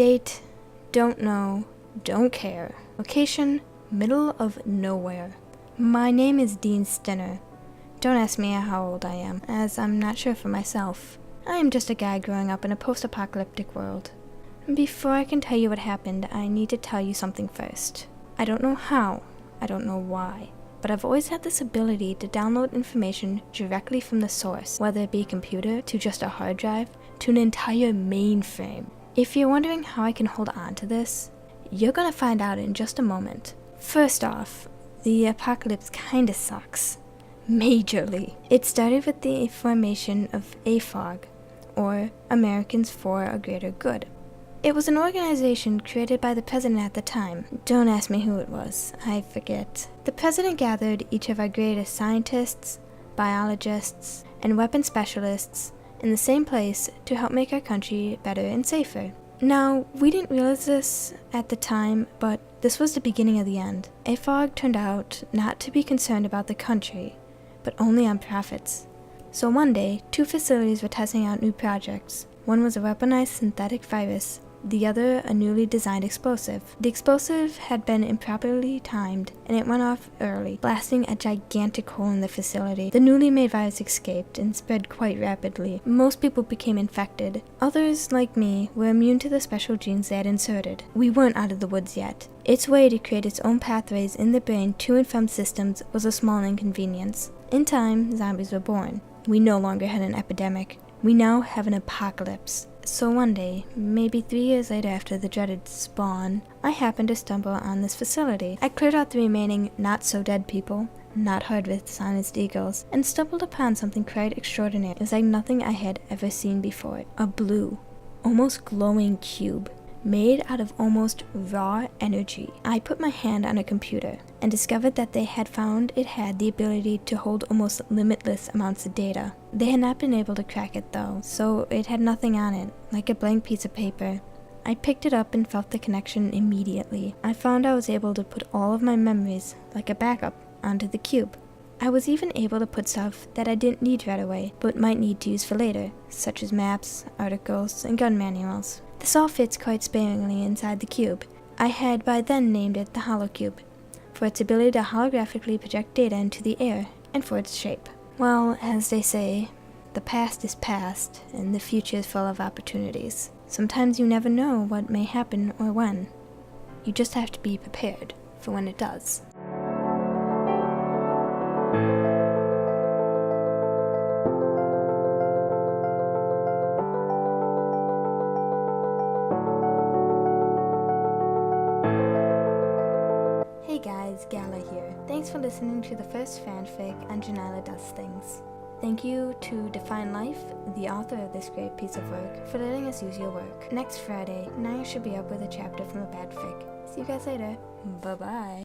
Date, don't know, don't care. Location, middle of nowhere. My name is Dean Stinner. Don't ask me how old I am, as I'm not sure for myself. I am just a guy growing up in a post-apocalyptic world. Before I can tell you what happened, I need to tell you something first. I don't know how, I don't know why, but I've always had this ability to download information directly from the source, whether it be a computer, to just a hard drive, to an entire mainframe. If you're wondering how I can hold on to this, you're gonna find out in just a moment. First off, the apocalypse kinda sucks. Majorly. It started with the formation of AFOG, or Americans for a Greater Good. It was an organization created by the president at the time. Don't ask me who it was, I forget. The president gathered each of our greatest scientists, biologists, and weapon specialists in the same place to help make our country better and safer. Now, we didn't realize this at the time, but this was the beginning of the end. AFOG turned out not to be concerned about the country, but only on profits. So one day, 2 facilities were testing out new projects. One was a weaponized synthetic virus, the other a newly designed explosive. The explosive had been improperly timed, and it went off early, blasting a gigantic hole in the facility. The newly made virus escaped and spread quite rapidly. Most people became infected. Others, like me, were immune to the special genes they had inserted. We weren't out of the woods yet. Its way to create its own pathways in the brain to and from systems was a small inconvenience. In time, zombies were born. We no longer had an epidemic. We now have an apocalypse. So one day, maybe 3 years later after the dreaded spawn, I happened to stumble on this facility. I cleared out the remaining not-so-dead people, not harvests honest eagles, and stumbled upon something quite extraordinary. It was like nothing I had ever seen before. A blue, almost glowing cube, made out of almost raw energy. I put my hand on a computer and discovered that they had found it had the ability to hold almost limitless amounts of data. They had not been able to crack it though, so it had nothing on it, like a blank piece of paper. I picked it up and felt the connection immediately. I found I was able to put all of my memories, like a backup, onto the cube. I was even able to put stuff that I didn't need right away, but might need to use for later, such as maps, articles, and gun manuals. This all fits quite sparingly inside the cube. I had by then named it the HoloCube, for its ability to holographically project data into the air, and for its shape. Well, as they say, the past is past, and the future is full of opportunities. Sometimes you never know what may happen or when. You just have to be prepared for when it does. Hey guys, Gala here. Thanks for listening to the first fanfic on Janila Does Things. Thank you to Define Life, the author of this great piece of work, for letting us use your work. Next Friday, Naya should be up with a chapter from a bad fic. See you guys later. Bye-bye.